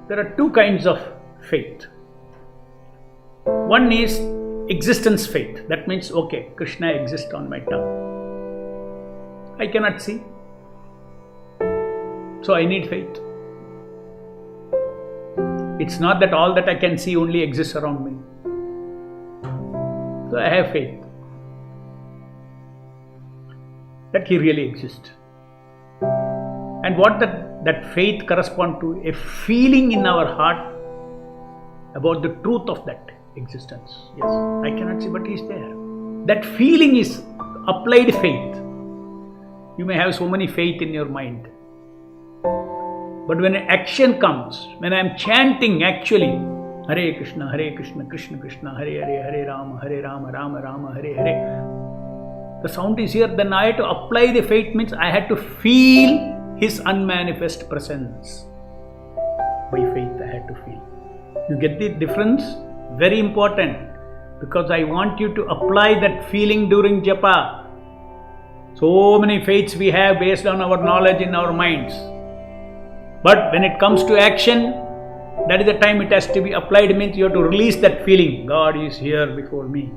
There are two kinds of faith. One is existence faith. That means, okay, Krishna exists on my tongue. I cannot see, so I need faith. It's not that all that I can see only exists around me. So I have faith that he really exists. And what that faith corresponds to? A feeling in our heart about the truth of that existence. Yes, I cannot see, but he is there. That feeling is applied faith. You may have so many faith in your mind, but when an action comes, when I am chanting actually, Hare Krishna, Krishna Krishna, Hare Hare, Hare Rama, Rama Rama, Hare Hare, the sound is here, then I had to apply the faith, means I had to feel his unmanifest presence. By faith I had to feel. You get the difference? Very important, because I want you to apply that feeling during japa. So many faiths we have based on our knowledge in our minds. But when it comes to action, that is the time it has to be applied, means you have to release that feeling. God is here before me.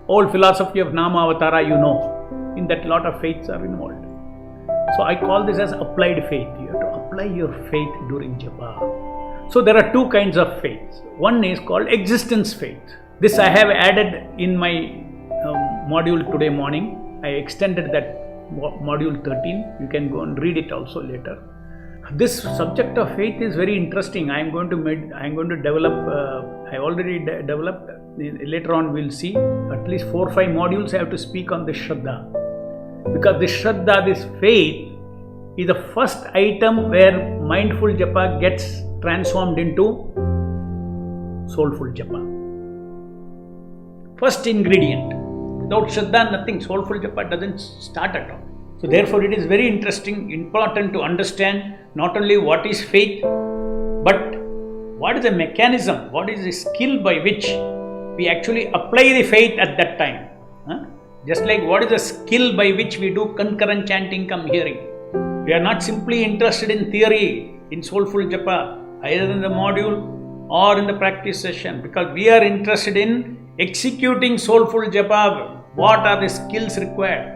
Old philosophy of Nama Avatara, you know. In that lot of faiths are involved. So I call this as applied faith. You have to apply your faith during japa. So there are two kinds of faiths. One is called existence faith. This I have added in my module today morning. I extended that module 13. You can go and read it also later. This subject of faith is very interesting. I am going to develop. I already developed. Later on, we'll see at least 4 or 5 modules. I have to speak on the Shraddha, because this Shraddha, this faith, is the first item where mindful japa gets transformed into soulful japa. First ingredient. Without Shraddha, nothing. Soulful japa doesn't start at all. So therefore, it is very interesting, important to understand not only what is faith, but what is the mechanism, what is the skill by which we actually apply the faith at that time. Just like what is the skill by which we do concurrent chanting come hearing. We are not simply interested in theory, in soulful japa, either in the module or in the practice session, because we are interested in executing soulful japa. What are the skills required?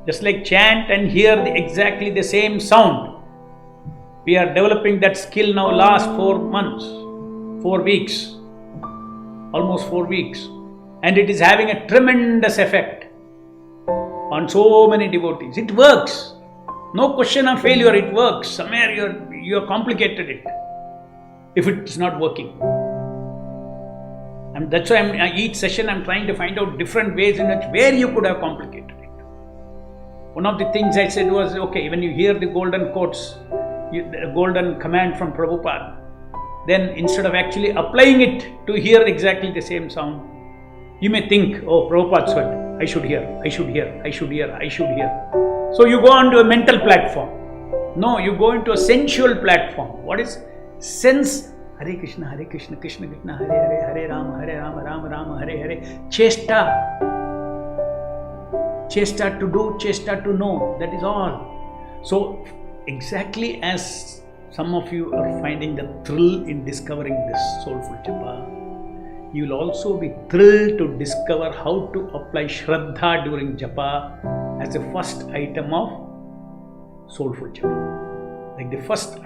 Just like chant and hear exactly the same sound. We are developing that skill now last 4 months, 4 weeks, almost 4 weeks. And it is having a tremendous effect on so many devotees. It works. No question of failure, it works. Somewhere you have complicated it if it is not working. And that's why each session I'm trying to find out different ways in which where you could have complicated it. One of the things I said was, okay, when you hear the golden quotes, the golden command from Prabhupada, then instead of actually applying it to hear exactly the same sound, you may think, oh, Prabhupada said, I should hear. So you go on to a mental platform. No, you go into a sensual platform. What is sense? Hare Krishna, Krishna Krishna, Hare Hare, Hare Rama, Rama Hare Hare. Chesta. Chesta to do, chesta to know. That is all. So exactly as some of you are finding the thrill in discovering this soulful japa, you will also be thrilled to discover how to apply Shraddha during japa as the first item of soulful japa. Like the first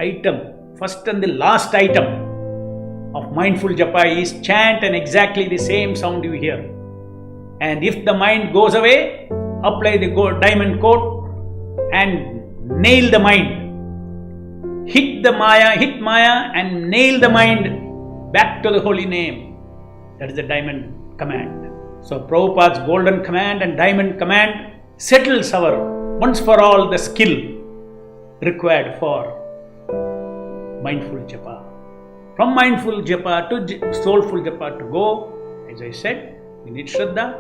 and the last item of mindful japa is chant and exactly the same sound you hear. And if the mind goes away, apply the diamond coat and nail the mind. Hit Maya and nail the mind back to the holy name. That is the diamond command. So Prabhupada's golden command and diamond command settles our once for all the skill required for mindful japa. From mindful japa to soulful japa to go, as I said, we need Shraddha.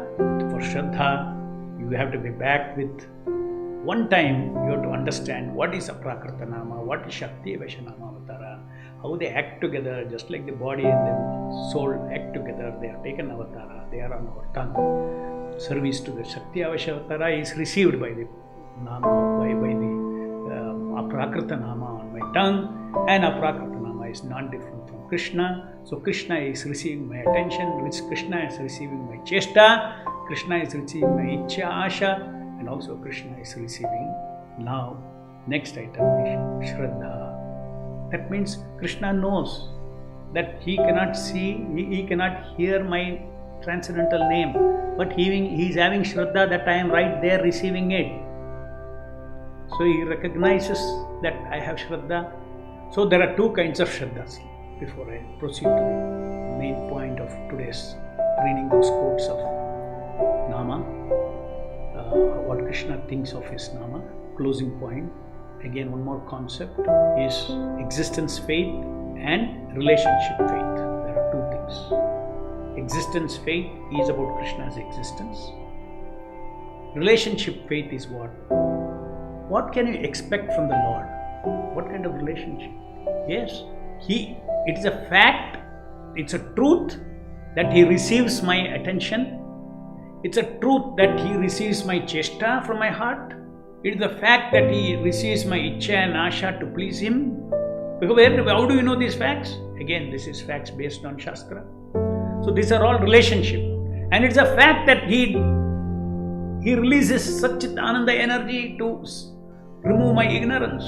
For Shraddha, you have to be back with one time. You have to understand what is Aprakrita Nama, what is Shakti Vaishanama Avatara, how they act together, just like the body and the soul act together. They are taken avatara, they are on our tongue. Service to the Shakti Avatara is received by the Nama, by the Aprakrita Nama on my tongue, and Aprakrita Nama is not different from Krishna. So Krishna is receiving my attention, which Krishna is receiving my chesta, Krishna is receiving my ichcha, asha, and also Krishna is receiving now. Next item is Shraddha. That means Krishna knows that he cannot see, he cannot hear my transcendental name, but he is having Shraddha that I am right there receiving it. So he recognizes that I have Shraddha. So there are two kinds of Shraddhas. Before I proceed to the main point of today's reading those quotes of Nama, what Krishna thinks of his Nama, closing point. Again, one more concept is existence faith and relationship faith. There are two things. Existence faith is about Krishna's existence. Relationship faith is what? What can you expect from the Lord? What kind of relationship? Yes, it is a fact, it's a truth that he receives my attention. It's a truth that he receives my chesta from my heart. It is the fact that he receives my ichcha and asha to please him. Because how do you know these facts? Again, this is facts based on Shastra. So these are all relationship. And it's a fact that he releases Satchitananda energy to remove my ignorance.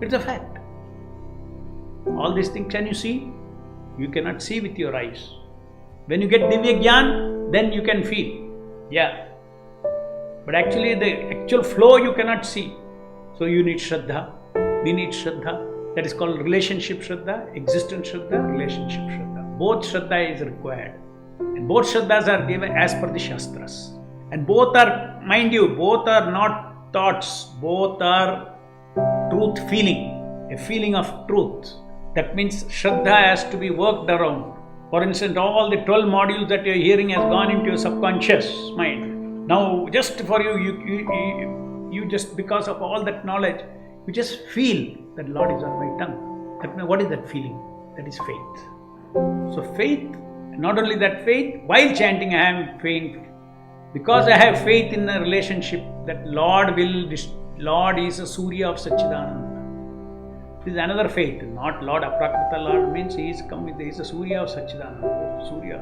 It's a fact. All these things can you see? You cannot see with your eyes. When you get Divya Gyan, then you can feel. Yeah. But actually the actual flow you cannot see. So you need Shraddha. We need Shraddha. That is called relationship Shraddha, existence Shraddha, relationship Shraddha. Both Shraddha is required. And both Shraddhas are given as per the Shastras. And both are, mind you, both are not thoughts. Both are truth feeling. A feeling of truth. That means Shraddha has to be worked around. For instance, all the 12 modules that you are hearing has gone into your subconscious mind. Now, just for you just because of all that knowledge, you just feel that Lord is on my tongue. That means, what is that feeling? That is faith. So faith, not only that faith, while chanting I am faith. Because I have faith in a relationship that Lord is a Surya of Satchidananda. This is another faith, not Lord Aprakrita. Lord means he is a Surya of Satchidananda. Oh, Surya,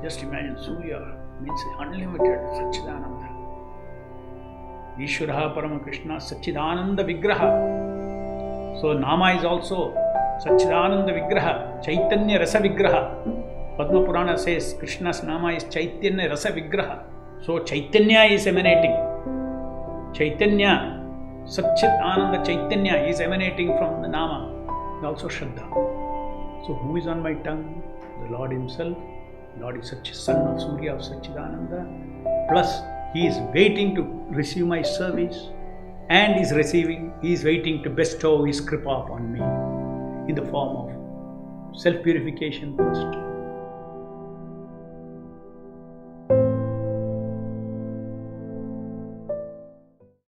just imagine Surya means unlimited Satchidananda. Ishvara Parama Krishna Satchidananda Vigraha. So Nama is also Satchidananda Vigraha, Chaitanya Rasa Vigraha. Padma Purana says Krishna's Nama is Chaitanya Rasa Vigraha. So Chaitanya is emanating. Chaitanya, Satchit Ananda Chaitanya is emanating from the Nama, and also Shraddha. So who is on my tongue? The Lord himself. Lord is such a son of Surya of Satchidananda. Plus, he is waiting to receive my service and he is waiting to bestow his kripa upon me in the form of self-purification first,